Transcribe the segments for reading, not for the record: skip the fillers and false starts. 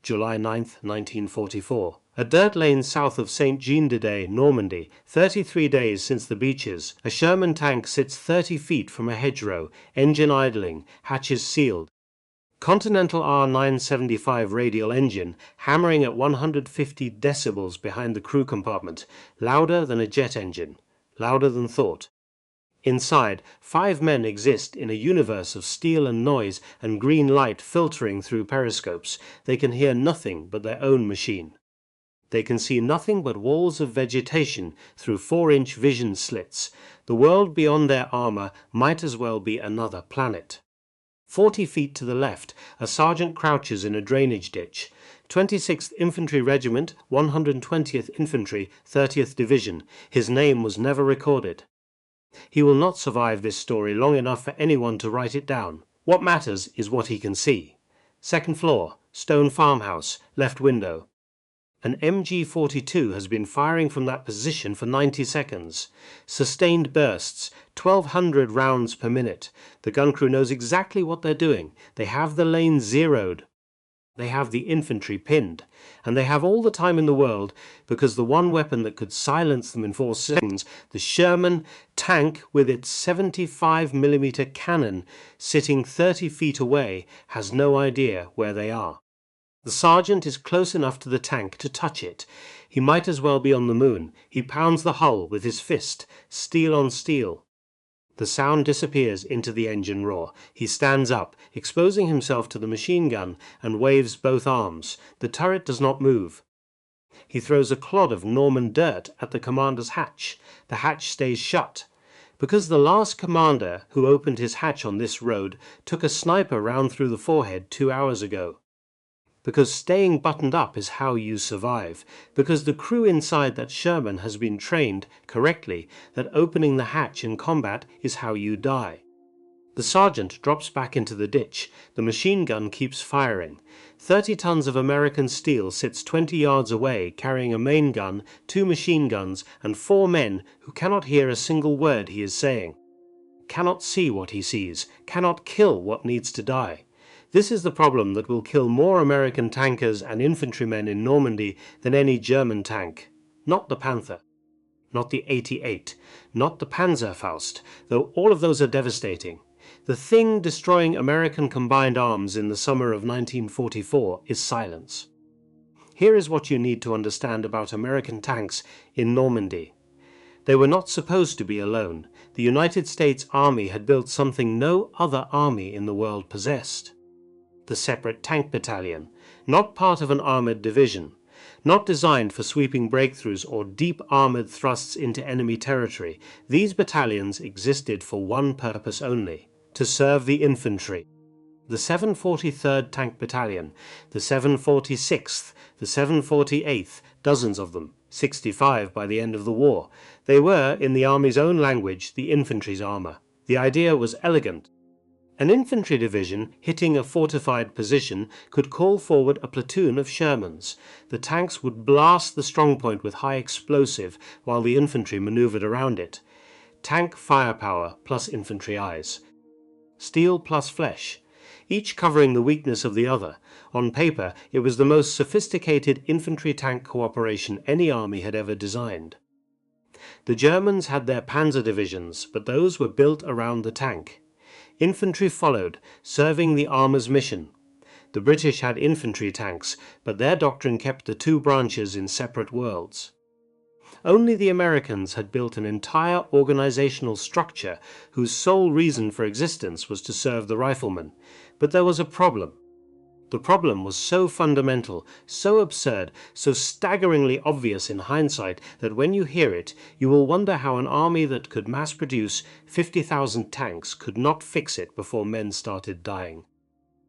July 9, 1944. A dirt lane south of Saint-Jean-de-Day, Normandy, 33 days since the beaches, a Sherman tank sits 30 feet from a hedgerow, engine idling, hatches sealed. Continental R975 radial engine, hammering at 150 decibels behind the crew compartment, louder than a jet engine, louder than thought. Inside, 5 men exist in a universe of steel and noise and green light filtering through periscopes. They can hear nothing but their own machine. They can see nothing but walls of vegetation through 4-inch vision slits. The world beyond their armor might as well be another planet. 40 feet to the left, a sergeant crouches in a drainage ditch. 26th Infantry Regiment, 120th Infantry, 30th Division. His name was never recorded. He will not survive this story long enough for anyone to write it down. What matters is what he can see. Second floor, stone farmhouse, left window. An MG-42 has been firing from that position for 90 seconds. Sustained bursts, 1,200 rounds per minute. The gun crew knows exactly what they're doing. They have the lane zeroed. They have the infantry pinned. And they have all the time in the world, because the one weapon that could silence them in 4 seconds, the Sherman tank with its 75mm cannon sitting 30 feet away, has no idea where they are. The sergeant is close enough to the tank to touch it. He might as well be on the moon. He pounds the hull with his fist, steel on steel. The sound disappears into the engine roar. He stands up, exposing himself to the machine gun, and waves both arms. The turret does not move. He throws a clod of Norman dirt at the commander's hatch. The hatch stays shut. Because the last commander who opened his hatch on this road took a sniper round through the forehead 2 hours ago. Because staying buttoned up is how you survive. Because the crew inside that Sherman has been trained correctly that opening the hatch in combat is how you die. The sergeant drops back into the ditch. The machine gun keeps firing. 30 tons of American steel sits 20 yards away, carrying a main gun, 2 machine guns, and 4 men who cannot hear a single word he is saying. Cannot see what he sees. Cannot kill what needs to die. This is the problem that will kill more American tankers and infantrymen in Normandy than any German tank. Not the Panther. Not the 88. Not the Panzerfaust, though all of those are devastating. The thing destroying American combined arms in the summer of 1944 is silence. Here is what you need to understand about American tanks in Normandy. They were not supposed to be alone. The United States Army had built something no other army in the world possessed. The separate tank battalion, not part of an armoured division, not designed for sweeping breakthroughs or deep armoured thrusts into enemy territory. These battalions existed for one purpose only, to serve the infantry. The 743rd Tank Battalion, the 746th, the 748th, dozens of them, 65 by the end of the war. They were, in the Army's own language, the infantry's armour. The idea was elegant. An infantry division hitting a fortified position could call forward a platoon of Shermans. The tanks would blast the strongpoint with high explosive while the infantry manoeuvred around it. Tank firepower plus infantry eyes. Steel plus flesh, each covering the weakness of the other. On paper, it was the most sophisticated infantry-tank cooperation any army had ever designed. The Germans had their panzer divisions, but those were built around the tank. Infantry followed, serving the armour's mission. The British had infantry tanks, but their doctrine kept the 2 branches in separate worlds. Only the Americans had built an entire organizational structure whose sole reason for existence was to serve the riflemen. But there was a problem. The problem was so fundamental, so absurd, so staggeringly obvious in hindsight that when you hear it, you will wonder how an army that could mass produce 50,000 tanks could not fix it before men started dying.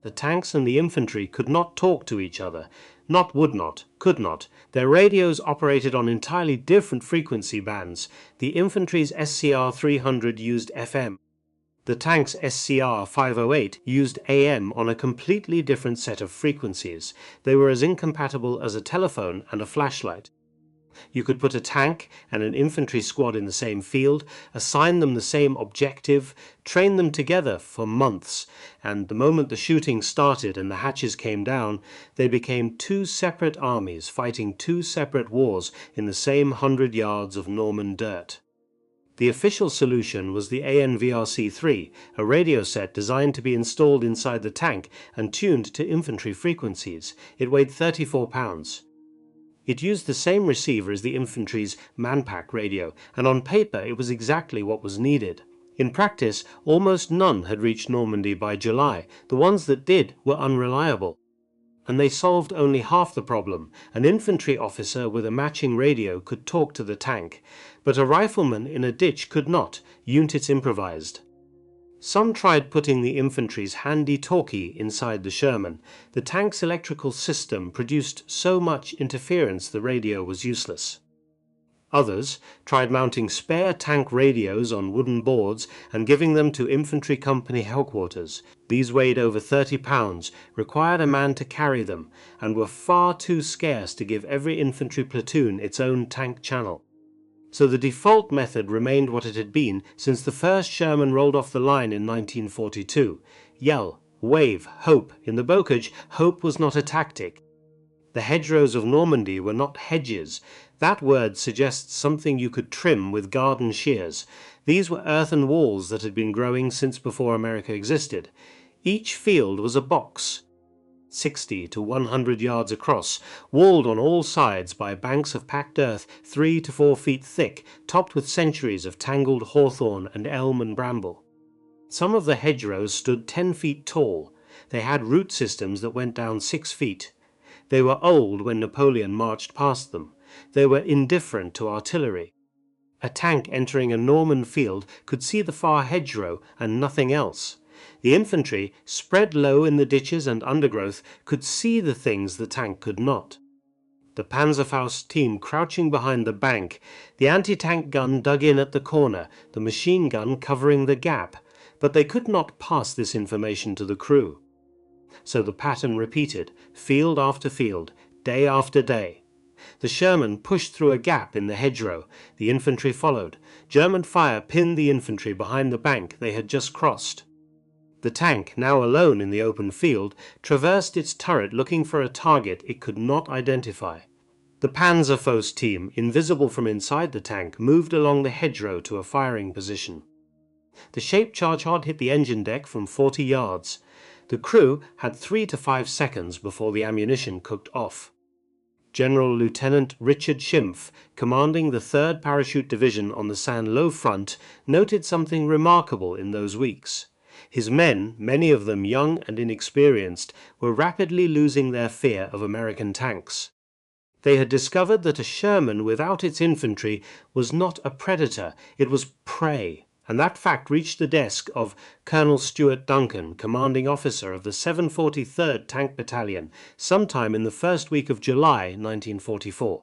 The tanks and the infantry could not talk to each other. Not would not, could not. Their radios operated on entirely different frequency bands. The infantry's SCR 300 used FM. The tank's SCR 508 used AM on a completely different set of frequencies. They were as incompatible as a telephone and a flashlight. You could put a tank and an infantry squad in the same field, assign them the same objective, train them together for months, and the moment the shooting started and the hatches came down, they became two separate armies fighting two separate wars in the same 100 yards of Norman dirt. The official solution was the ANVRC-3, a radio set designed to be installed inside the tank and tuned to infantry frequencies. It weighed 34 pounds. It used the same receiver as the infantry's manpack radio, and on paper it was exactly what was needed. In practice, almost none had reached Normandy by July. The ones that did were unreliable. And they solved only half the problem. An infantry officer with a matching radio could talk to the tank, but a rifleman in a ditch could not. Units improvised. Some tried putting the infantry's handy talkie inside the Sherman. The tank's electrical system produced so much interference the radio was useless. Others tried mounting spare tank radios on wooden boards and giving them to infantry company headquarters. These weighed over 30 pounds, required a man to carry them, and were far too scarce to give every infantry platoon its own tank channel. So the default method remained what it had been since the first Sherman rolled off the line in 1942. Yell, wave, hope. In the Bocage, hope was not a tactic. The hedgerows of Normandy were not hedges. That word suggests something you could trim with garden shears. These were earthen walls that had been growing since before America existed. Each field was a box, 60 to 100 yards across, walled on all sides by banks of packed earth 3 to 4 feet thick, topped with centuries of tangled hawthorn and elm and bramble. Some of the hedgerows stood 10 feet tall. They had root systems that went down 6 feet. They were old when Napoleon marched past them. They were indifferent to artillery. A tank entering a Norman field could see the far hedgerow and nothing else. The infantry, spread low in the ditches and undergrowth, could see the things the tank could not. The Panzerfaust team crouching behind the bank, the anti-tank gun dug in at the corner, the machine gun covering the gap, but they could not pass this information to the crew. So the pattern repeated, field after field, day after day. The Sherman pushed through a gap in the hedgerow. The infantry followed. German fire pinned the infantry behind the bank they had just crossed. The tank, now alone in the open field, traversed its turret looking for a target it could not identify. The Panzerfaust team, invisible from inside the tank, moved along the hedgerow to a firing position. The shaped charge hod hit the engine deck from 40 yards. The crew had 3 to 5 seconds before the ammunition cooked off. General Lieutenant Richard Schimpf, commanding the 3rd Parachute Division on the Saint-Lô front, noted something remarkable in those weeks. His men, many of them young and inexperienced, were rapidly losing their fear of American tanks. They had discovered that a Sherman without its infantry was not a predator, it was prey, and that fact reached the desk of Colonel Stuart Duncan, commanding officer of the 743rd Tank Battalion, sometime in the first week of July 1944.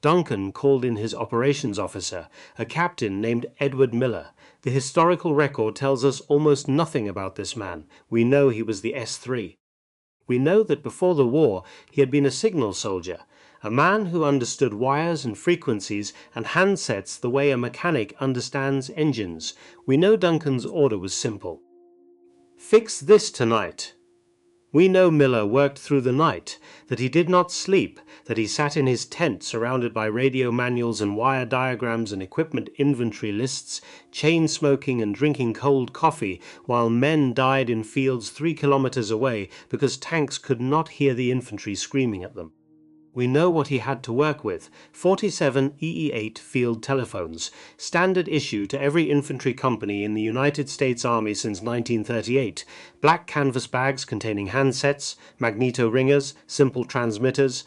Duncan called in his operations officer, a captain named Edward Miller. The historical record tells us almost nothing about this man. We know he was the S3. We know that before the war he had been a signal soldier, a man who understood wires and frequencies and handsets the way a mechanic understands engines. We know Duncan's order was simple. Fix this tonight. We know Miller worked through the night, that he did not sleep, that he sat in his tent surrounded by radio manuals and wire diagrams and equipment inventory lists, chain smoking and drinking cold coffee, while men died in fields 3 kilometers away because tanks could not hear the infantry screaming at them. We know what he had to work with, 47 EE-8 field telephones, standard issue to every infantry company in the United States Army since 1938, black canvas bags containing handsets, magneto ringers, simple transmitters,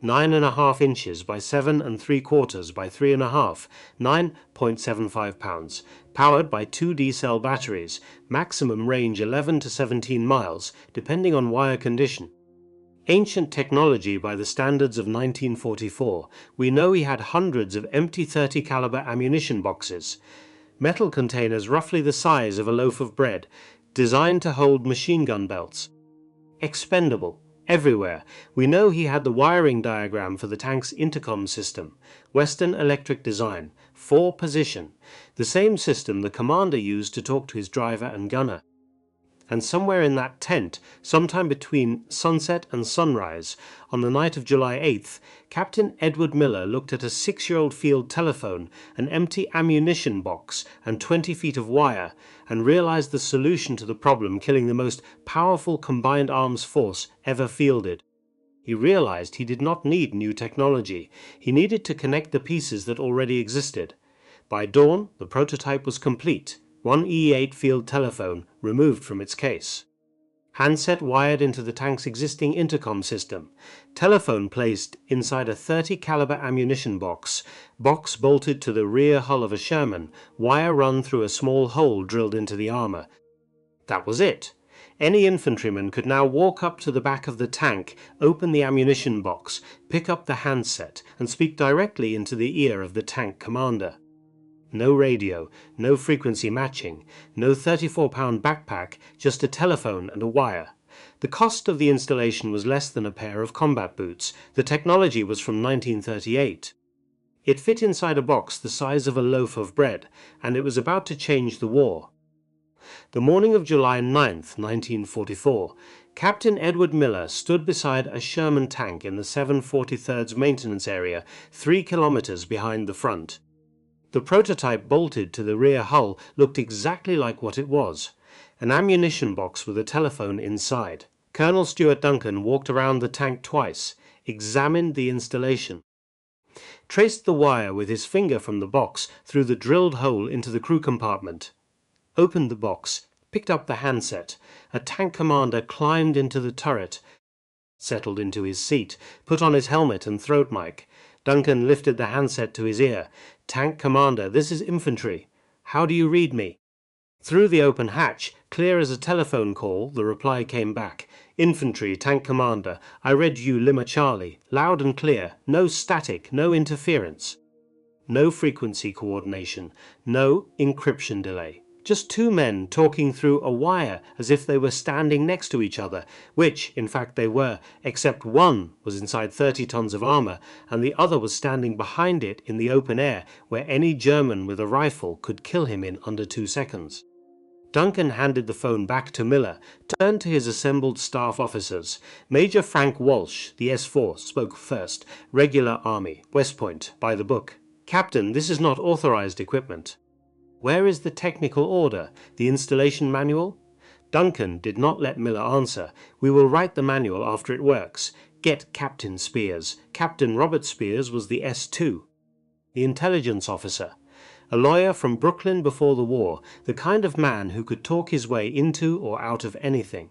9.5 inches by 7 3/4 by 3.5, 9.75 pounds, powered by 2 D-cell batteries, maximum range 11 to 17 miles, depending on wire condition. Ancient technology by the standards of 1944, we know he had hundreds of empty 30 caliber ammunition boxes, metal containers roughly the size of a loaf of bread, designed to hold machine gun belts. Expendable. Everywhere. We know he had the wiring diagram for the tank's intercom system. Western Electric design. 4-position. The same system the commander used to talk to his driver and gunner. And somewhere in that tent, sometime between sunset and sunrise, on the night of July 8th, Captain Edward Miller looked at a 6-year-old field telephone, an empty ammunition box, and 20 feet of wire, and realized the solution to the problem killing the most powerful combined arms force ever fielded. He realized he did not need new technology. He needed to connect the pieces that already existed. By dawn, the prototype was complete. One E8 field telephone removed from its case. Handset wired into the tank's existing intercom system. Telephone placed inside a .30 caliber ammunition box. Box bolted to the rear hull of a Sherman. Wire run through a small hole drilled into the armor. That was it. Any infantryman could now walk up to the back of the tank, open the ammunition box, pick up the handset, and speak directly into the ear of the tank commander. No radio, no frequency matching, no 34-pound backpack, just a telephone and a wire. The cost of the installation was less than a pair of combat boots. The technology was from 1938. It fit inside a box the size of a loaf of bread, and it was about to change the war. The morning of July 9th, 1944, Captain Edward Miller stood beside a Sherman tank in the 743rd's maintenance area, 3 kilometers behind the front. The prototype bolted to the rear hull looked exactly like what it was, an ammunition box with a telephone inside. Colonel Stuart Duncan walked around the tank twice, examined the installation, traced the wire with his finger from the box through the drilled hole into the crew compartment, opened the box, picked up the handset. A tank commander climbed into the turret, settled into his seat, put on his helmet and throat mic. Duncan lifted the handset to his ear. "Tank commander, this is infantry. How do you read me?" Through the open hatch, clear as a telephone call, the reply came back. "Infantry, tank commander, I read you Lima Charlie, loud and clear, no static, no interference." No frequency coordination, no encryption delay. Just 2 men talking through a wire as if they were standing next to each other, which, in fact, they were, except one was inside 30 tons of armor, and the other was standing behind it in the open air, where any German with a rifle could kill him in under 2 seconds. Duncan handed the phone back to Miller, turned to his assembled staff officers. Major Frank Walsh, the S4, spoke first. "Regular Army, West Point, by the book." "Captain, this is not authorized equipment." "Where is the technical order, the installation manual?" Duncan did not let Miller answer. "We will write the manual after it works. Get Captain Spears." Captain Robert Spears was the S2. The intelligence officer. A lawyer from Brooklyn before the war, the kind of man who could talk his way into or out of anything.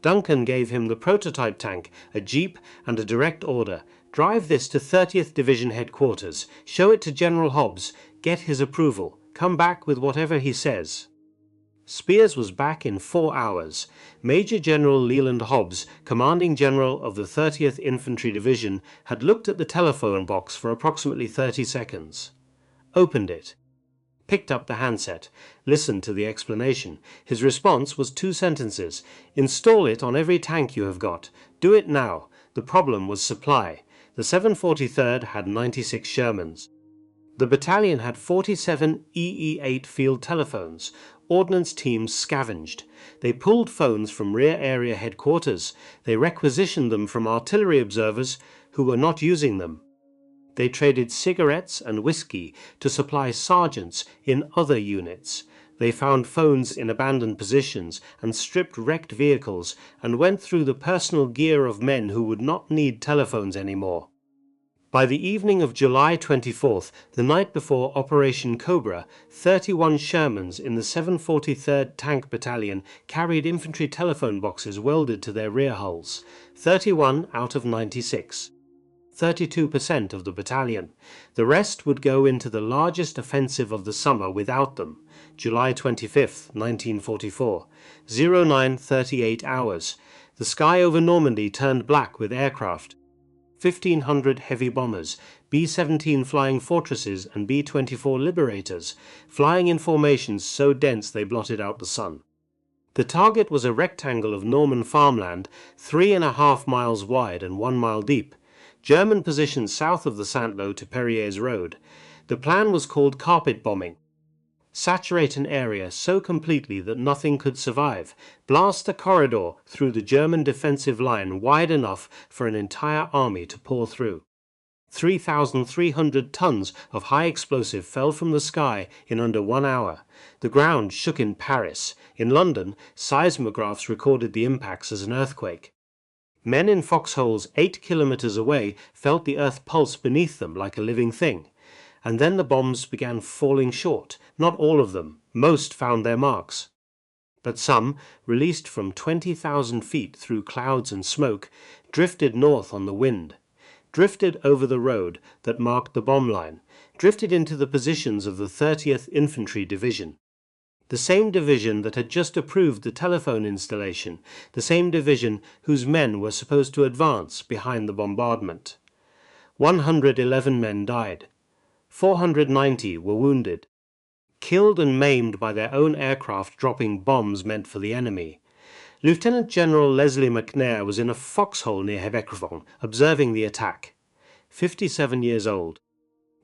Duncan gave him the prototype tank, a jeep, and a direct order. "Drive this to 30th Division headquarters. Show it to General Hobbs. Get his approval. Come back with whatever he says." Spears was back in 4 hours. Major General Leland Hobbs, commanding general of the 30th Infantry Division, had looked at the telephone box for approximately 30 seconds. Opened it. Picked up the handset. Listened to the explanation. His response was 2 sentences. "Install it on every tank you have got. Do it now." The problem was supply. The 743rd had 96 Shermans. The battalion had 47 EE8 field telephones. Ordnance teams scavenged. They pulled phones from rear area headquarters. They requisitioned them from artillery observers who were not using them. They traded cigarettes and whiskey to supply sergeants in other units. They found phones in abandoned positions and stripped wrecked vehicles and went through the personal gear of men who would not need telephones anymore. By the evening of July 24th, the night before Operation Cobra, 31 Shermans in the 743rd Tank Battalion carried infantry telephone boxes welded to their rear hulls. 31 out of 96. 32% of the battalion. The rest would go into the largest offensive of the summer without them. July 25th, 1944. 09:38 hours. The sky over Normandy turned black with aircraft. 1,500 heavy bombers, B-17 Flying Fortresses and B-24 Liberators, flying in formations so dense they blotted out the sun. The target was a rectangle of Norman farmland 3.5 miles wide and 1 mile deep. German positions south of the Saint-Lô to Perrier's road. The plan was called carpet bombing. Saturate an area so completely that nothing could survive. Blast a corridor through the German defensive line wide enough for an entire army to pour through. 3,300 tons of high explosive fell from the sky in under 1 hour. The ground shook in Paris. In London, seismographs recorded the impacts as an earthquake. Men in foxholes 8 kilometers away felt the earth pulse beneath them like a living thing. And then the bombs began falling short. Not all of them. Most found their marks. But some, released from 20,000 feet through clouds and smoke, drifted north on the wind. Drifted over the road that marked the bomb line. Drifted into the positions of the 30th Infantry Division. The same division that had just approved the telephone installation. The same division whose men were supposed to advance behind the bombardment. 111 men died. 490 were wounded, killed and maimed by their own aircraft dropping bombs meant for the enemy. Lieutenant General Leslie McNair was in a foxhole near Hebecrevon, observing the attack. 57 years old.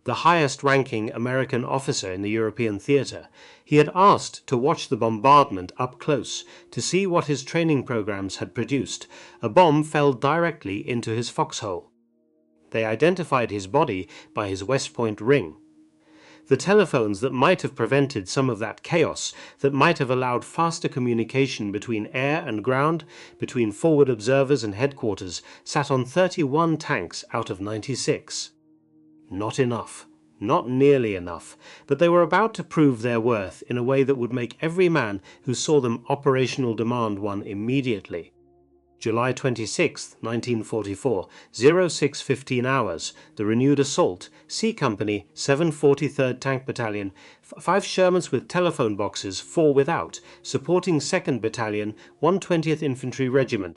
The highest-ranking American officer in the European theatre, he had asked to watch the bombardment up close, to see what his training programs had produced. A bomb fell directly into his foxhole. They identified his body by his West Point ring. The telephones that might have prevented some of that chaos, that might have allowed faster communication between air and ground, between forward observers and headquarters, sat on 31 tanks out of 96. Not enough. Not nearly enough. But they were about to prove their worth in a way that would make every man who saw them operational demand one immediately. July 26, 1944, 06:15 hours, the renewed assault, C Company, 743rd Tank Battalion, 5 Shermans with telephone boxes, 4 without, supporting 2nd Battalion, 120th Infantry Regiment.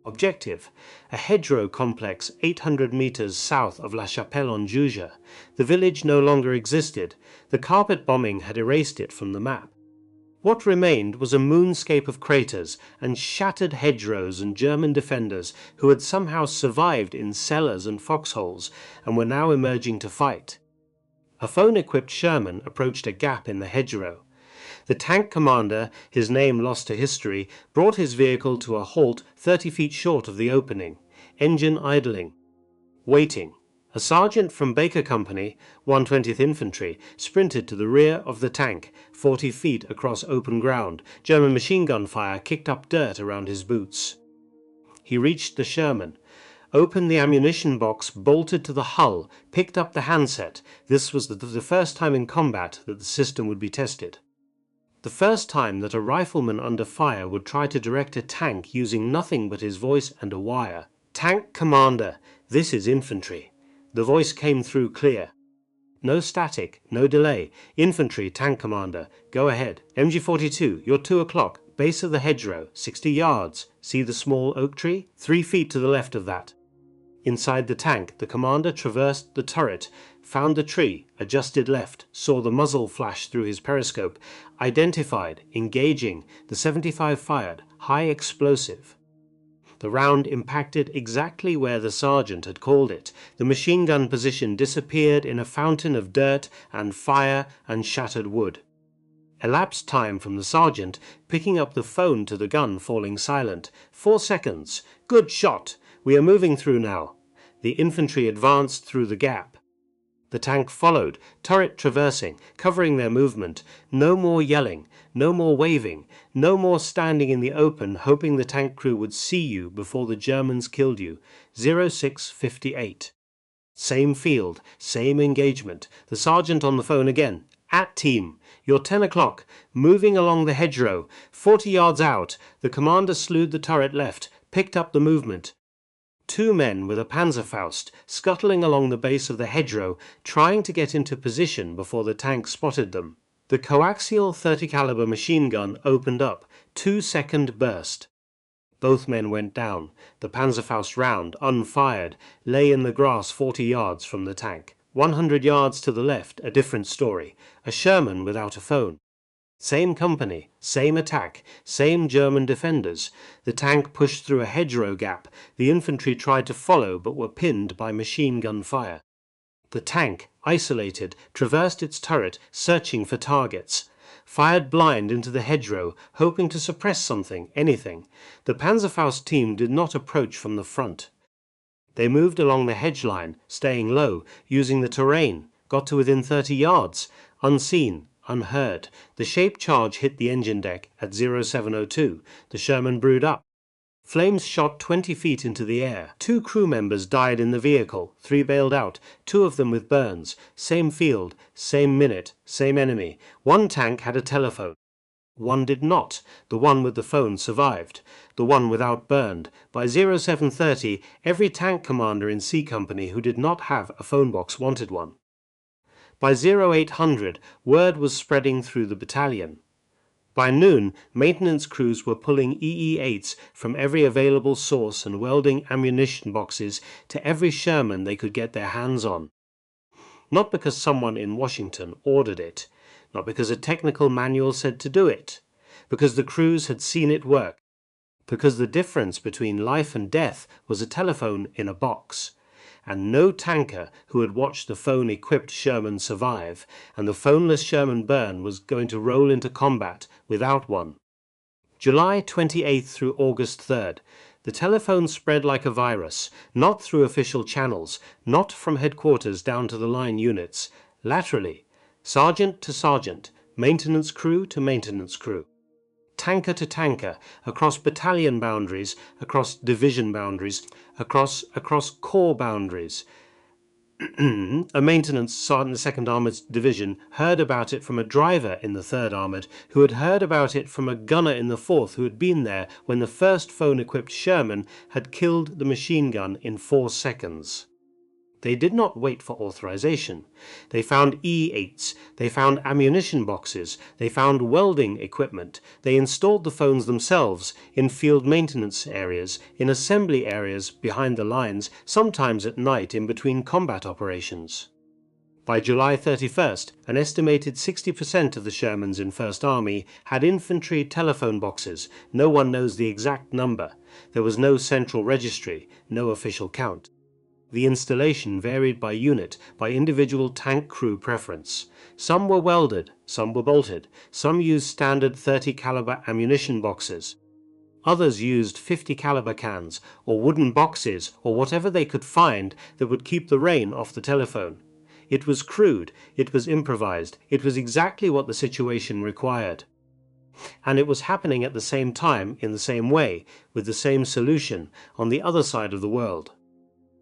Objective: a hedgerow complex 800 meters south of La Chapelle-en-Jugé. The village no longer existed. The carpet bombing had erased it from the map. What remained was a moonscape of craters and shattered hedgerows and German defenders who had somehow survived in cellars and foxholes and were now emerging to fight. A phone-equipped Sherman approached a gap in the hedgerow. The tank commander, his name lost to history, brought his vehicle to a halt 30 feet short of the opening, engine idling, waiting. A sergeant from Baker Company, 120th Infantry, sprinted to the rear of the tank, 40 feet across open ground. German machine gun fire kicked up dirt around his boots. He reached the Sherman, opened the ammunition box, bolted to the hull, picked up the handset. This was the first time in combat that the system would be tested. The first time that a rifleman under fire would try to direct a tank using nothing but his voice and a wire. Tank commander, this is infantry. The voice came through clear. No static, no delay. Infantry, tank commander, go ahead. MG42, you're 2 o'clock, base of the hedgerow, 60 yards. See the small oak tree? 3 feet to the left of that. Inside the tank, the commander traversed the turret, found the tree, adjusted left, saw the muzzle flash through his periscope, identified, engaging, the 75 fired, high explosive. The round impacted exactly where the sergeant had called it. The machine gun position disappeared in a fountain of dirt and fire and shattered wood. Elapsed time from the sergeant picking up the phone to the gun falling silent. 4 seconds. Good shot. We are moving through now. The infantry advanced through the gap. The tank followed, turret traversing, covering their movement. No more yelling, no more waving, no more standing in the open hoping the tank crew would see you before the Germans killed you. 06:58. Same field, same engagement. The sergeant on the phone again. At team. You're 10 o'clock. Moving along the hedgerow. 40 yards out. The commander slewed the turret left, picked up the movement. 2 men with a Panzerfaust scuttling along the base of the hedgerow, trying to get into position before the tank spotted them. The coaxial 30 caliber machine gun opened up, 2-second burst. Both men went down. The Panzerfaust round, unfired, lay in the grass 40 yards from the tank. 100 yards to the left, a different story. A Sherman without a phone. Same company, same attack, same German defenders. The tank pushed through a hedgerow gap. The infantry tried to follow but were pinned by machine gun fire. The tank, isolated, traversed its turret, searching for targets. Fired blind into the hedgerow, hoping to suppress something, anything. The Panzerfaust team did not approach from the front. They moved along the hedge line, staying low, using the terrain, got to within 30 yards, unseen, unheard. The shaped charge hit the engine deck at 0702. The Sherman brewed up. Flames shot 20 feet into the air. 2 crew members died in the vehicle, 3 bailed out, 2 of them with burns. Same field, same minute, same enemy. 1 tank had a telephone. 1 did not. The one with the phone survived. The one without burned. By 0730, every tank commander in C Company who did not have a phone box wanted one. By 0800, word was spreading through the battalion. By noon, maintenance crews were pulling EE-8s from every available source and welding ammunition boxes to every Sherman they could get their hands on. Not because someone in Washington ordered it, not because a technical manual said to do it, because the crews had seen it work, because the difference between life and death was a telephone in a box. And no tanker who had watched the phone-equipped Sherman survive and the phoneless Sherman burn was going to roll into combat without one. July 28th through August 3rd. The telephone spread like a virus, not through official channels, not from headquarters down to the line units, laterally, sergeant to sergeant, maintenance crew to maintenance crew. Tanker to tanker, across battalion boundaries, across division boundaries, across corps boundaries. A maintenance sergeant in the 2nd Armoured Division heard about it from a driver in the 3rd Armoured, who had heard about it from a gunner in the 4th who had been there when the first phone-equipped Sherman had killed the machine gun in 4 seconds. They did not wait for authorization. They found E-8s, they found ammunition boxes, they found welding equipment, they installed the phones themselves in field maintenance areas, in assembly areas behind the lines, sometimes at night in between combat operations. By July 31st, an estimated 60% of the Shermans in 1st Army had infantry telephone boxes. No one knows the exact number. There was no central registry, no official count. The installation varied by unit, by individual tank crew preference. Some were welded, some were bolted, some used standard 30 caliber ammunition boxes. Others used 50 caliber cans, or wooden boxes, or whatever they could find that would keep the rain off the telephone. It was crude, it was improvised, it was exactly what the situation required. And it was happening at the same time, in the same way, with the same solution, on the other side of the world.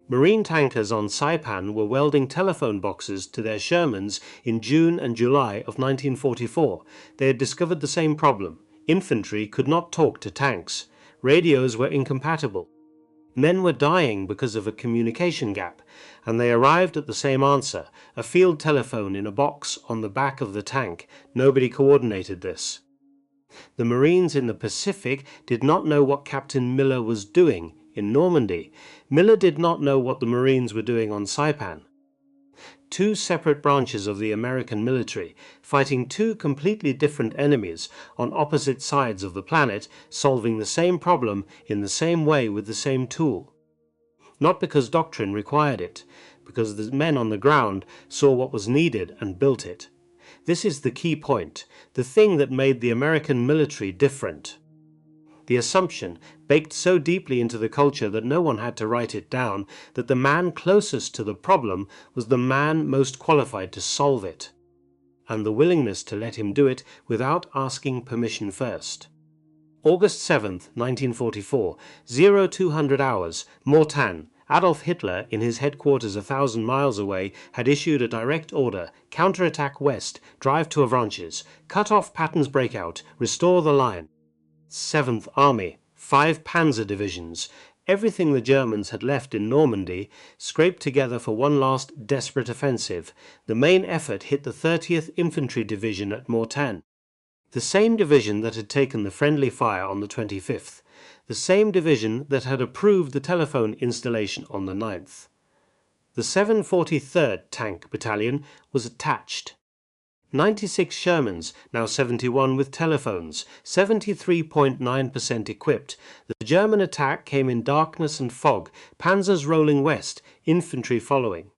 Marine tankers on Saipan were welding telephone boxes to their Shermans in June and July of 1944. They had discovered the same problem. Infantry could not talk to tanks. Radios were incompatible. Men were dying because of a communication gap, and they arrived at the same answer, a field telephone in a box on the back of the tank. Nobody coordinated this. The Marines in the Pacific did not know what Captain Miller was doing in Normandy. Miller did not know what the Marines were doing on Saipan. 2 separate branches of the American military, fighting 2 completely different enemies on opposite sides of the planet, solving the same problem in the same way with the same tool. Not because doctrine required it, because the men on the ground saw what was needed and built it. This is the key point, the thing that made the American military different. The assumption, baked so deeply into the culture that no one had to write it down, that the man closest to the problem was the man most qualified to solve it, and the willingness to let him do it without asking permission first. August 7th, 1944, 0200 hours, Mortain. Adolf Hitler, in his headquarters 1,000 miles away, had issued a direct order: counterattack west, drive to Avranches, cut off Patton's breakout, restore the line. 7th Army, 5 panzer divisions, everything the Germans had left in Normandy, scraped together for one last desperate offensive. The main effort hit the 30th Infantry Division at Mortain. The same division that had taken the friendly fire on the 25th. The same division that had approved the telephone installation on the 9th. The 743rd Tank Battalion was attached. 96 Shermans, now 71 with telephones, 73.9% equipped. The German attack came in darkness and fog, panzers rolling west, infantry following.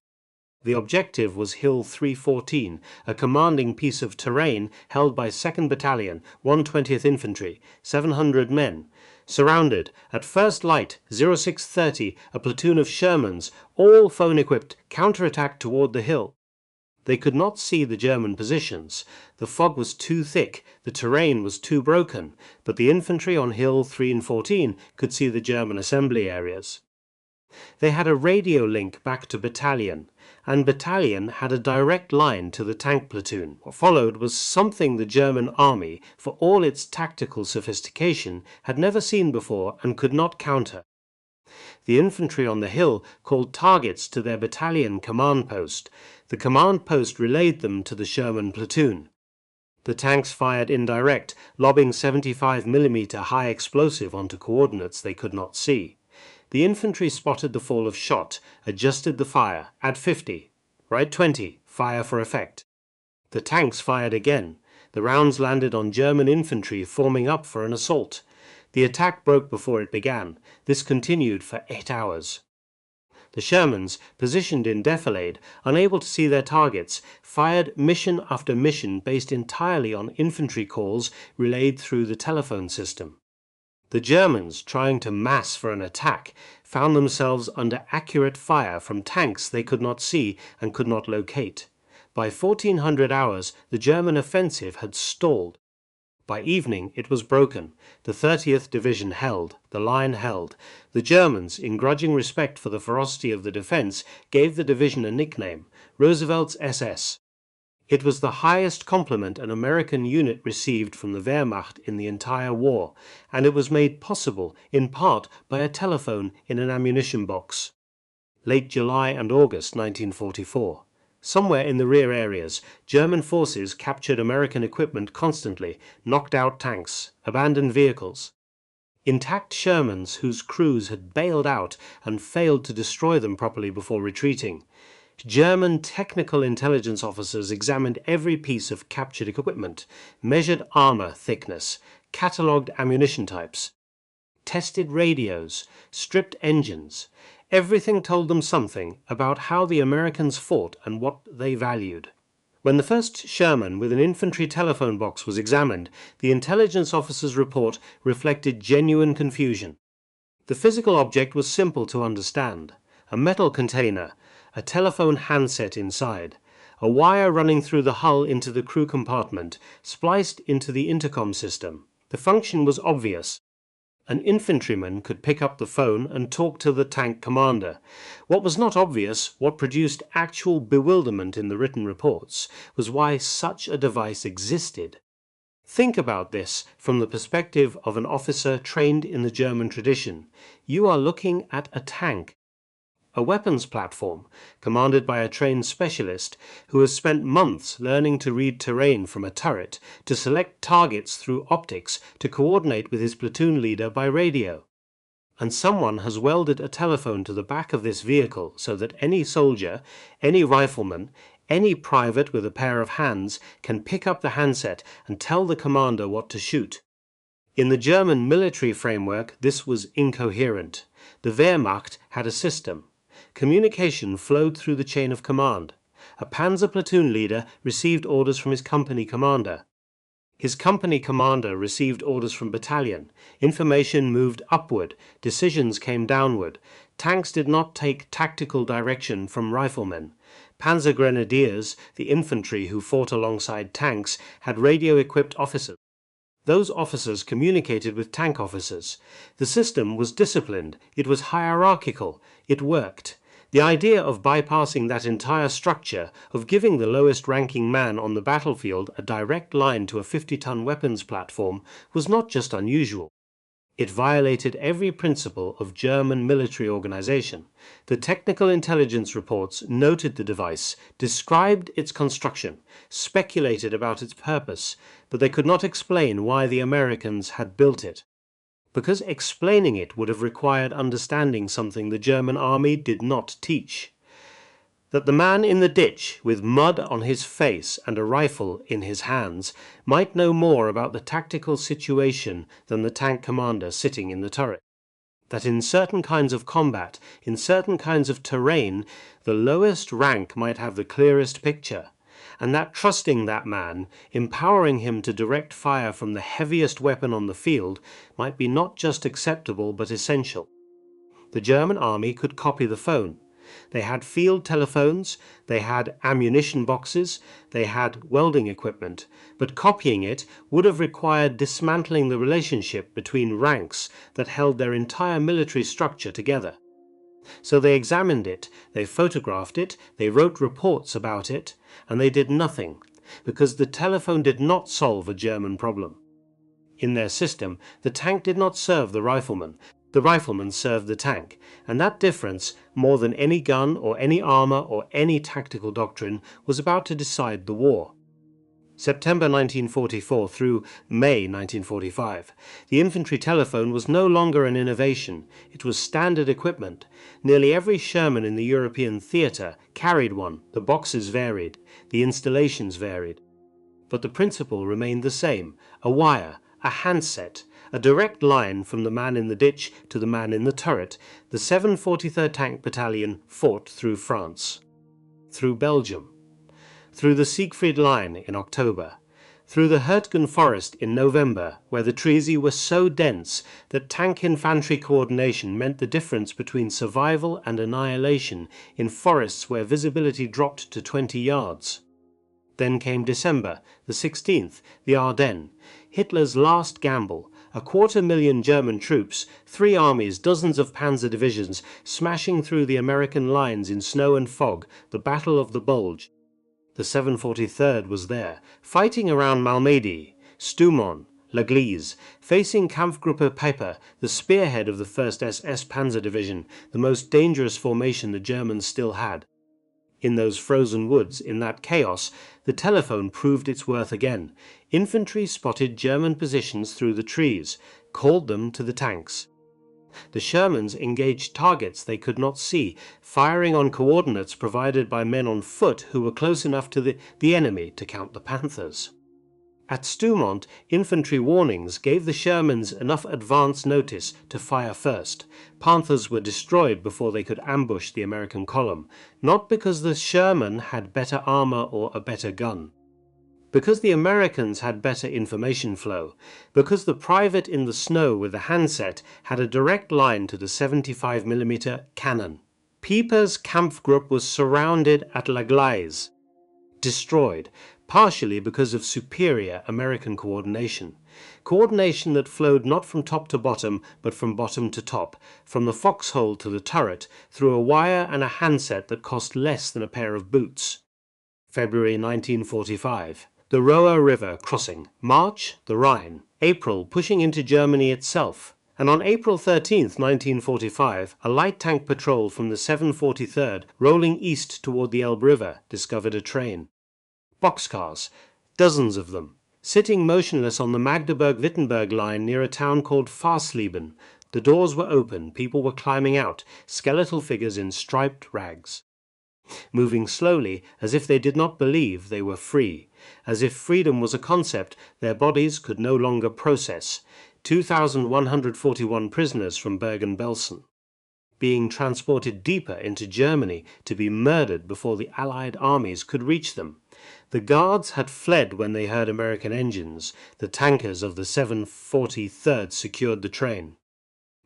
The objective was Hill 314, a commanding piece of terrain held by 2nd Battalion, 120th Infantry, 700 men. Surrounded, at first light, 0630, a platoon of Shermans, all phone-equipped, counterattacked toward the hill. They could not see the German positions. The fog was too thick, the terrain was too broken, but the infantry on Hill 3 and 14 could see the German assembly areas. They had a radio link back to battalion, and battalion had a direct line to the tank platoon. What followed was something the German army, for all its tactical sophistication, had never seen before and could not counter. The infantry on the hill called targets to their battalion command post. The command post relayed them to the Sherman platoon. The tanks fired indirect, lobbing 75mm high explosive onto coordinates they could not see. The infantry spotted the fall of shot, adjusted the fire, at 50, right 20, fire for effect. The tanks fired again. The rounds landed on German infantry forming up for an assault. The attack broke before it began. This continued for 8 hours. The Shermans, positioned in defilade, unable to see their targets, fired mission after mission based entirely on infantry calls relayed through the telephone system. The Germans, trying to mass for an attack, found themselves under accurate fire from tanks they could not see and could not locate. By 1400 hours, the German offensive had stalled. By evening, it was broken. The 30th Division held. The line held. The Germans, in grudging respect for the ferocity of the defense, gave the division a nickname, Roosevelt's SS. It was the highest compliment an American unit received from the Wehrmacht in the entire war, and it was made possible, in part, by a telephone in an ammunition box. Late July and August 1944. Somewhere in the rear areas, German forces captured American equipment constantly, knocked out tanks, abandoned vehicles. Intact Shermans whose crews had bailed out and failed to destroy them properly before retreating. German technical intelligence officers examined every piece of captured equipment, measured armor thickness, catalogued ammunition types, tested radios, stripped engines. Everything told them something about how the Americans fought and what they valued. When the first Sherman with an infantry telephone box was examined, the intelligence officer's report reflected genuine confusion. The physical object was simple to understand. A metal container, a telephone handset inside, a wire running through the hull into the crew compartment, spliced into the intercom system. The function was obvious. An infantryman could pick up the phone and talk to the tank commander. What was not obvious, what produced actual bewilderment in the written reports, was why such a device existed. Think about this from the perspective of an officer trained in the German tradition. You are looking at a tank, a weapons platform, commanded by a trained specialist who has spent months learning to read terrain from a turret, to select targets through optics, to coordinate with his platoon leader by radio. And someone has welded a telephone to the back of this vehicle so that any soldier, any rifleman, any private with a pair of hands can pick up the handset and tell the commander what to shoot. In the German military framework, this was incoherent. The Wehrmacht had a system. Communication flowed through the chain of command. A panzer platoon leader received orders from his company commander. His company commander received orders from battalion. Information moved upward. Decisions came downward. Tanks did not take tactical direction from riflemen. Panzer grenadiers, the infantry who fought alongside tanks, had radio-equipped officers. Those officers communicated with tank officers. The system was disciplined. It was hierarchical. It worked. The idea of bypassing that entire structure, of giving the lowest-ranking man on the battlefield a direct line to a 50-ton weapons platform, was not just unusual. It violated every principle of German military organization. The technical intelligence reports noted the device, described its construction, speculated about its purpose, but they could not explain why the Americans had built it. Because explaining it would have required understanding something the German army did not teach. that the man in the ditch with mud on his face and a rifle in his hands might know more about the tactical situation than the tank commander sitting in the turret. That in certain kinds of combat, in certain kinds of terrain, the lowest rank might have the clearest picture, and that trusting that man, empowering him to direct fire from the heaviest weapon on the field, might be not just acceptable but essential. The German army could copy the phone. They had field telephones, they had ammunition boxes, they had welding equipment, but copying it would have required dismantling the relationship between ranks that held their entire military structure together. So they examined it, they photographed it, they wrote reports about it, and they did nothing, because the telephone did not solve a German problem. In their system, the tank did not serve the rifleman served the tank, and that difference, more than any gun or any armor or any tactical doctrine, was about to decide the war. September 1944 through May 1945, the infantry telephone was no longer an innovation, it was standard equipment. Nearly every Sherman in the European theatre carried one, the boxes varied, the installations varied. But the principle remained the same, a wire, a handset, a direct line from the man in the ditch to the man in the turret. The 743rd Tank Battalion fought through France, through Belgium, through the Siegfried Line in October, through the Hurtgen Forest in November, where the trees were so dense that tank infantry coordination meant the difference between survival and annihilation in forests where visibility dropped to 20 yards. Then came December, the 16th, the Ardennes, Hitler's last gamble, 250,000 German troops, 3 armies, dozens of panzer divisions, smashing through the American lines in snow and fog, the Battle of the Bulge. The 743rd was there, fighting around Malmedy, Stoumont, L'Église, facing Kampfgruppe Peiper, the spearhead of the 1st SS Panzer Division, the most dangerous formation the Germans still had. In those frozen woods, in that chaos, the telephone proved its worth again. Infantry spotted German positions through the trees, called them to the tanks. The Shermans engaged targets they could not see, firing on coordinates provided by men on foot who were close enough to the enemy to count the panthers. At Stoumont, infantry warnings gave the Shermans enough advance notice to fire first. Panthers were destroyed before they could ambush the American column, not because the Sherman had better armor or a better gun. Because the Americans had better information flow, because the private in the snow with the handset had a direct line to the 75mm cannon. Peiper's Kampfgruppe was surrounded at L'Église, destroyed, partially because of superior American coordination. Coordination that flowed not from top to bottom, but from bottom to top, from the foxhole to the turret, through a wire and a handset that cost less than a pair of boots. February 1945. The Roer River crossing. March, the Rhine. April, pushing into Germany itself. And on April 13, 1945, a light tank patrol from the 743rd, rolling east toward the Elbe River, discovered a train. Boxcars, dozens of them, sitting motionless on the Magdeburg-Wittenberg line near a town called Farsleben. The doors were open, people were climbing out, skeletal figures in striped rags. Moving slowly, as if they did not believe they were free, as if freedom was a concept their bodies could no longer process. 2,141 prisoners from Bergen-Belsen, being transported deeper into Germany to be murdered before the Allied armies could reach them. The guards had fled when they heard American engines. The tankers of the 743rd secured the train.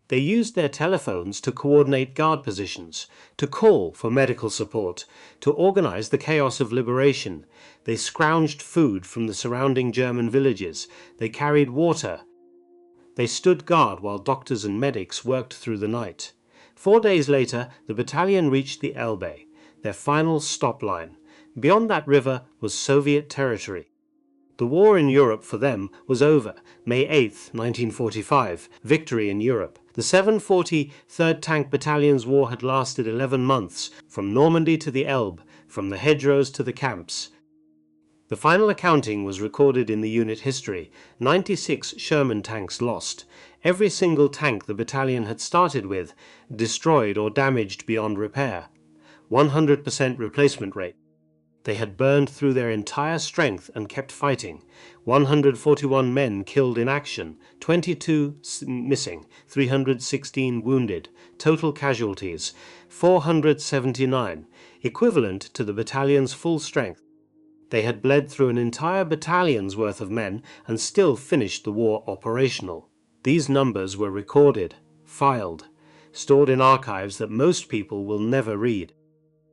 They used their telephones to coordinate guard positions, to call for medical support, to organize the chaos of liberation. They scrounged food from the surrounding German villages. They carried water. They stood guard while doctors and medics worked through the night. 4 days later, the battalion reached the Elbe, their final stop line. Beyond that river was Soviet territory. The war in Europe for them was over. May 8, 1945, victory in Europe. The 743rd Tank Battalion's war had lasted 11 months, from Normandy to the Elbe, from the hedgerows to the camps. The final accounting was recorded in the unit history. 96 Sherman tanks lost. Every single tank the battalion had started with, destroyed or damaged beyond repair. 100% replacement rate. They had burned through their entire strength and kept fighting. 141 men killed in action, 22 missing, 316 wounded. Total casualties, 479, equivalent to the battalion's full strength. They had bled through an entire battalion's worth of men and still finished the war operational. These numbers were recorded, filed, stored in archives that most people will never read.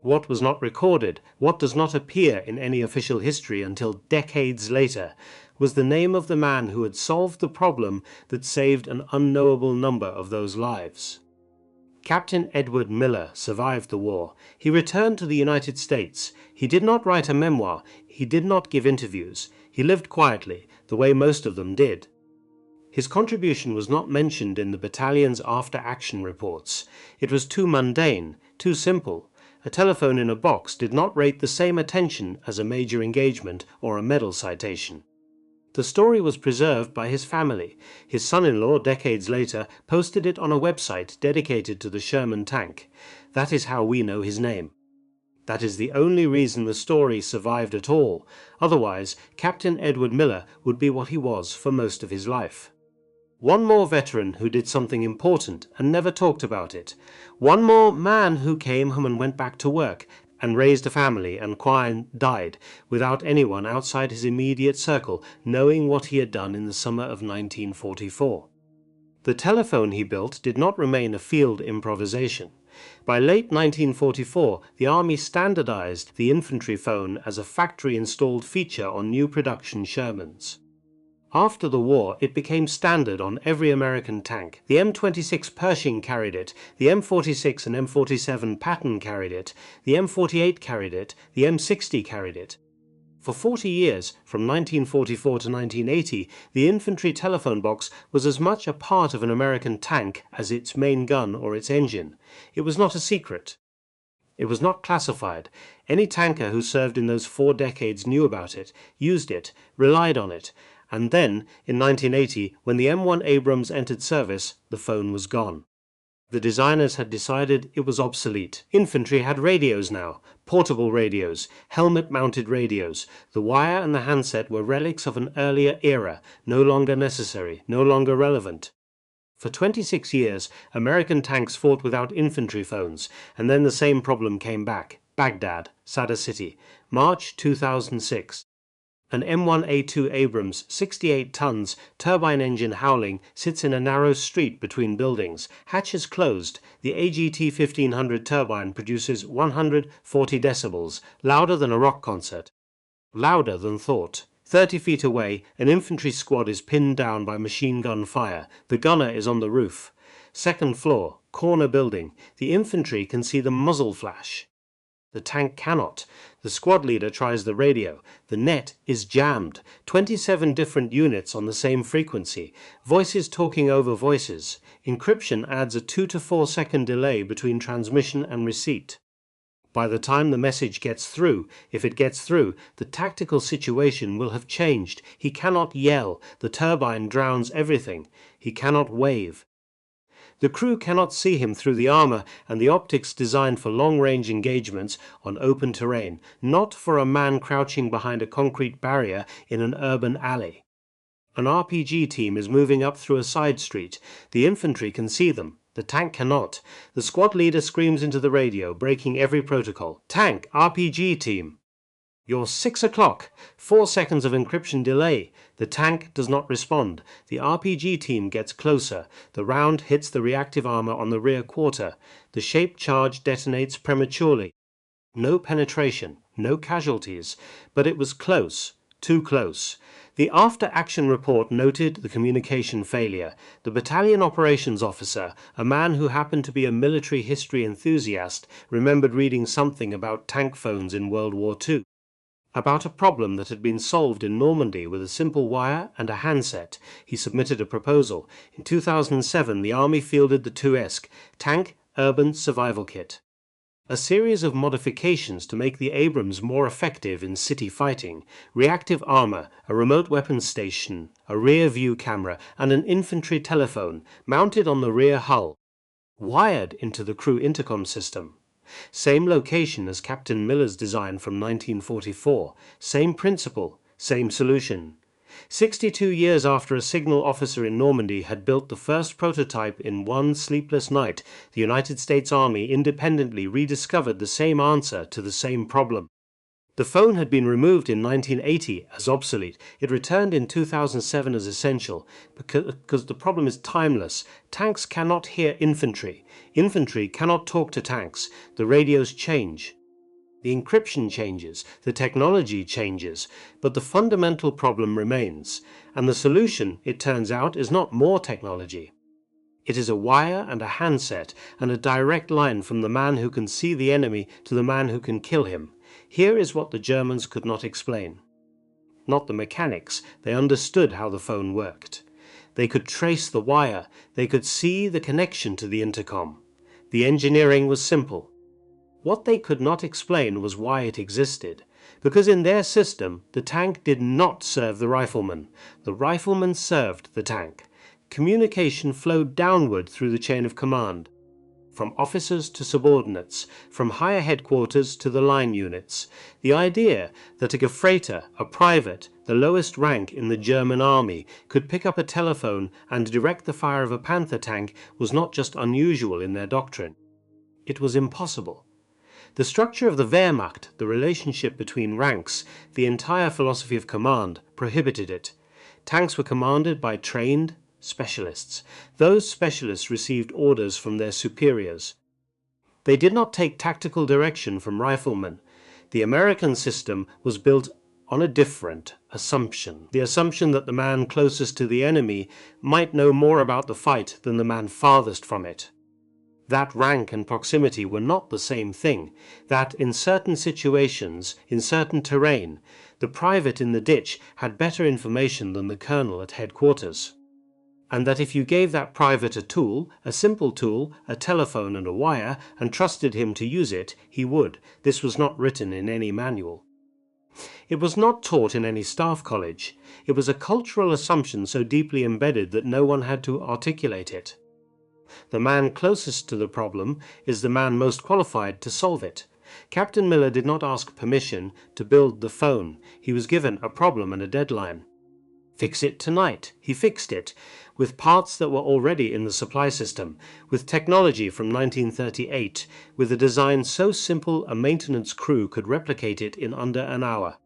What was not recorded, what does not appear in any official history until decades later, was the name of the man who had solved the problem that saved an unknowable number of those lives. Captain Edward Miller survived the war. He returned to the United States. He did not write a memoir. He did not give interviews. He lived quietly, the way most of them did. His contribution was not mentioned in the battalion's after-action reports. It was too mundane, too simple. A telephone in a box did not rate the same attention as a major engagement or a medal citation. The story was preserved by his family. His son-in-law, decades later, posted it on a website dedicated to the Sherman tank. That is how we know his name. That is the only reason the story survived at all. Otherwise, Captain Edward Miller would be what he was for most of his life. One more veteran who did something important and never talked about it. One more man who came home and went back to work and raised a family and died without anyone outside his immediate circle knowing what he had done in the summer of 1944. The telephone he built did not remain a field improvisation. By late 1944, the Army standardized the infantry phone as a factory-installed feature on new production Shermans. After the war, it became standard on every American tank. The M26 Pershing carried it, the M46 and M47 Patton carried it, the M48 carried it, the M60 carried it. For 40 years, from 1944 to 1980, the infantry telephone box was as much a part of an American tank as its main gun or its engine. It was not a secret. It was not classified. Any tanker who served in those 4 decades knew about it, used it, relied on it. And then, in 1980, when the M1 Abrams entered service, the phone was gone. The designers had decided it was obsolete. Infantry had radios now, portable radios, helmet-mounted radios. The wire and the handset were relics of an earlier era, no longer necessary, no longer relevant. For 26 years, American tanks fought without infantry phones, and then the same problem came back. Baghdad, Sadr City, March 2006. An M1A2 Abrams, 68 tons, turbine engine howling, sits in a narrow street between buildings. Hatches closed. The AGT 1500 turbine produces 140 decibels, louder than a rock concert. Louder than thought. 30 feet away, an infantry squad is pinned down by machine gun fire. The gunner is on the roof. Second floor, corner building. The infantry can see the muzzle flash. The tank cannot. The squad leader tries the radio. The net is jammed. 27 different units on the same frequency. Voices talking over voices. Encryption adds a 2 to 4 second delay between transmission and receipt. By the time the message gets through, if it gets through, the tactical situation will have changed. He cannot yell. The turbine drowns everything. He cannot wave. The crew cannot see him through the armor and the optics designed for long-range engagements on open terrain, not for a man crouching behind a concrete barrier in an urban alley. An RPG team is moving up through a side street. The infantry can see them. The tank cannot. The squad leader screams into the radio, breaking every protocol. Tank, RPG team. You're 6 o'clock. 4 seconds of encryption delay. The tank does not respond. The RPG team gets closer. The round hits the reactive armor on the rear quarter. The shaped charge detonates prematurely. No penetration, no casualties, but it was close, too close. The after-action report noted the communication failure. The battalion operations officer, a man who happened to be a military history enthusiast, remembered reading something about tank phones in World War II. About a problem that had been solved in Normandy with a simple wire and a handset. He submitted a proposal. In 2007, the Army fielded the 2ESC, Tank Urban Survival Kit. A series of modifications to make the Abrams more effective in city fighting, reactive armor, a remote weapons station, a rear view camera, and an infantry telephone mounted on the rear hull, wired into the crew intercom system. Same location as Captain Miller's design from 1944, same principle, same solution. 62 years after a signal officer in Normandy had built the first prototype in one sleepless night, the United States Army independently rediscovered the same answer to the same problem. The phone had been removed in 1980 as obsolete. It returned in 2007 as essential because the problem is timeless. Tanks cannot hear infantry. Infantry cannot talk to tanks. The radios change. The encryption changes, the technology changes, but the fundamental problem remains. And the solution, it turns out, is not more technology. It is a wire and a handset and a direct line from the man who can see the enemy to the man who can kill him. Here is what the Germans could not explain. Not the mechanics, they understood how the phone worked. They could trace the wire, they could see the connection to the intercom. The engineering was simple. What they could not explain was why it existed, because in their system the tank did not serve the rifleman served the tank. Communication flowed downward through the chain of command, from officers to subordinates, from higher headquarters to the line units. The idea that a freighter, a private, the lowest rank in the German army, could pick up a telephone and direct the fire of a Panther tank was not just unusual in their doctrine. It was impossible. The structure of the Wehrmacht, the relationship between ranks, the entire philosophy of command, prohibited it. Tanks were commanded by trained specialists. Those specialists received orders from their superiors. They did not take tactical direction from riflemen. The American system was built on a different assumption. The assumption that the man closest to the enemy might know more about the fight than the man farthest from it. That rank and proximity were not the same thing, that in certain situations, in certain terrain, the private in the ditch had better information than the colonel at headquarters. And that if you gave that private a tool, a simple tool, a telephone and a wire, and trusted him to use it, he would. This was not written in any manual. It was not taught in any staff college. It was a cultural assumption so deeply embedded that no one had to articulate it. The man closest to the problem is the man most qualified to solve it. Captain Miller did not ask permission to build the phone. He was given a problem and a deadline. Fix it tonight. He fixed it, with parts that were already in the supply system, with technology from 1938, with a design so simple a maintenance crew could replicate it in under an hour.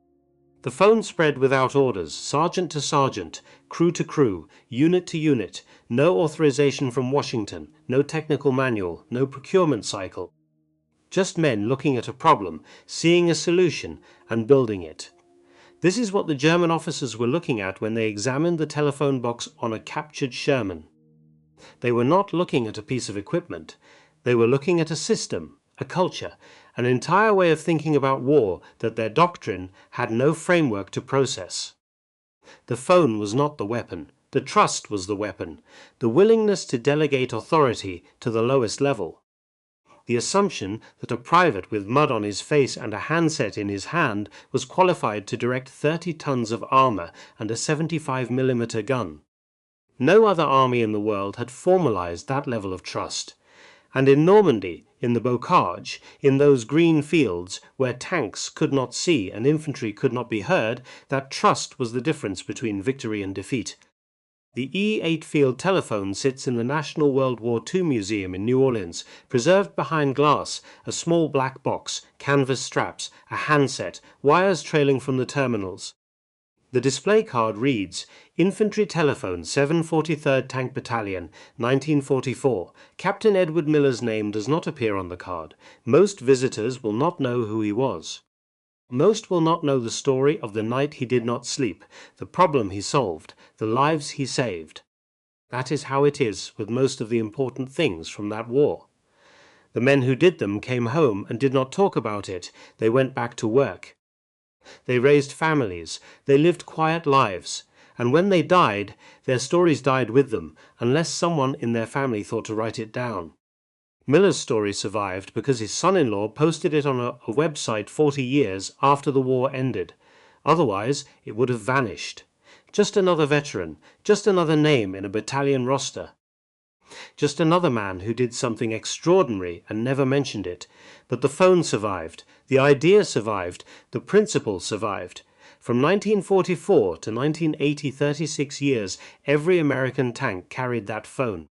The phone spread without orders, sergeant to sergeant, crew to crew, unit to unit, no authorization from Washington, no technical manual, no procurement cycle. Just men looking at a problem, seeing a solution, and building it. This is what the German officers were looking at when they examined the telephone box on a captured Sherman. They were not looking at a piece of equipment. They were looking at a system, a culture, an entire way of thinking about war that their doctrine had no framework to process. The phone was not the weapon. The trust was the weapon, the willingness to delegate authority to the lowest level. The assumption that a private with mud on his face and a handset in his hand was qualified to direct 30 tons of armor and a 75mm gun. No other army in the world had formalized that level of trust. And in Normandy, in the bocage, in those green fields where tanks could not see and infantry could not be heard, that trust was the difference between victory and defeat. The E-8 field telephone sits in the National World War II Museum in New Orleans, preserved behind glass, a small black box, canvas straps, a handset, wires trailing from the terminals. The display card reads, Infantry Telephone, 743rd Tank Battalion, 1944. Captain Edward Miller's name does not appear on the card. Most visitors will not know who he was. Most will not know the story of the night he did not sleep, the problem he solved, the lives he saved. That is how it is with most of the important things from that war. The men who did them came home and did not talk about it. They went back to work. They raised families. They lived quiet lives. And when they died, their stories died with them, unless someone in their family thought to write it down. Miller's story survived because his son-in-law posted it on a website 40 years after the war ended. Otherwise, it would have vanished. Just another veteran, just another name in a battalion roster. Just another man who did something extraordinary and never mentioned it. But the phone survived, the idea survived, the principle survived. From 1944 to 1980, 36 years, every American tank carried that phone.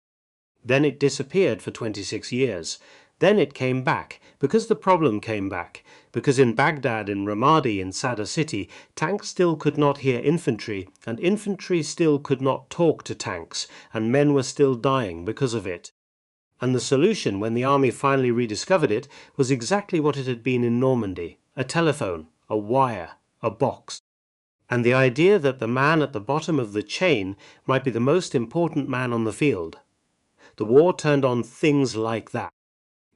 Then it disappeared for 26 years. Then it came back, because the problem came back, because in Baghdad, in Ramadi, in Sadr City, tanks still could not hear infantry, and infantry still could not talk to tanks, and men were still dying because of it. And the solution, when the army finally rediscovered it, was exactly what it had been in Normandy: a telephone, a wire, a box. And the idea that the man at the bottom of the chain might be the most important man on the field. The war turned on things like that.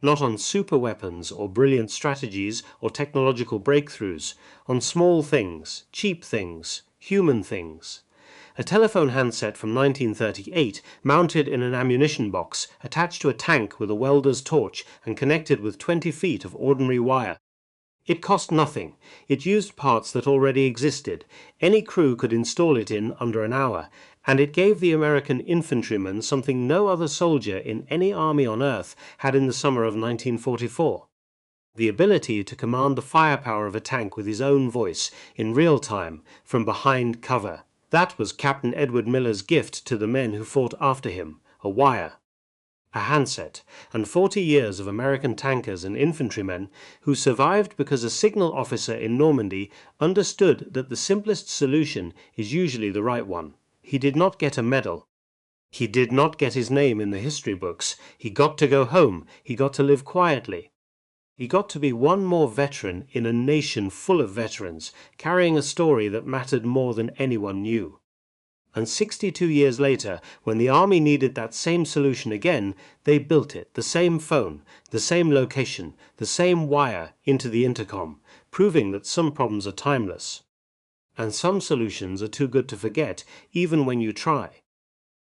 Not on super weapons or brilliant strategies or technological breakthroughs, on small things, cheap things, human things. A telephone handset from 1938, mounted in an ammunition box, attached to a tank with a welder's torch and connected with 20 feet of ordinary wire. It cost nothing. It used parts that already existed. Any crew could install it in under an hour, and it gave the American infantryman something no other soldier in any army on earth had in the summer of 1944. The ability to command the firepower of a tank with his own voice, in real time, from behind cover. That was Captain Edward Miller's gift to the men who fought after him: a wire, a handset, and 40 years of American tankers and infantrymen who survived because a signal officer in Normandy understood that the simplest solution is usually the right one. He did not get a medal. He did not get his name in the history books. He got to go home. He got to live quietly. He got to be one more veteran in a nation full of veterans, carrying a story that mattered more than anyone knew. And 62 years later, when the army needed that same solution again, they built it, the same phone, the same location, the same wire, into the intercom, proving that some problems are timeless. And some solutions are too good to forget, even when you try.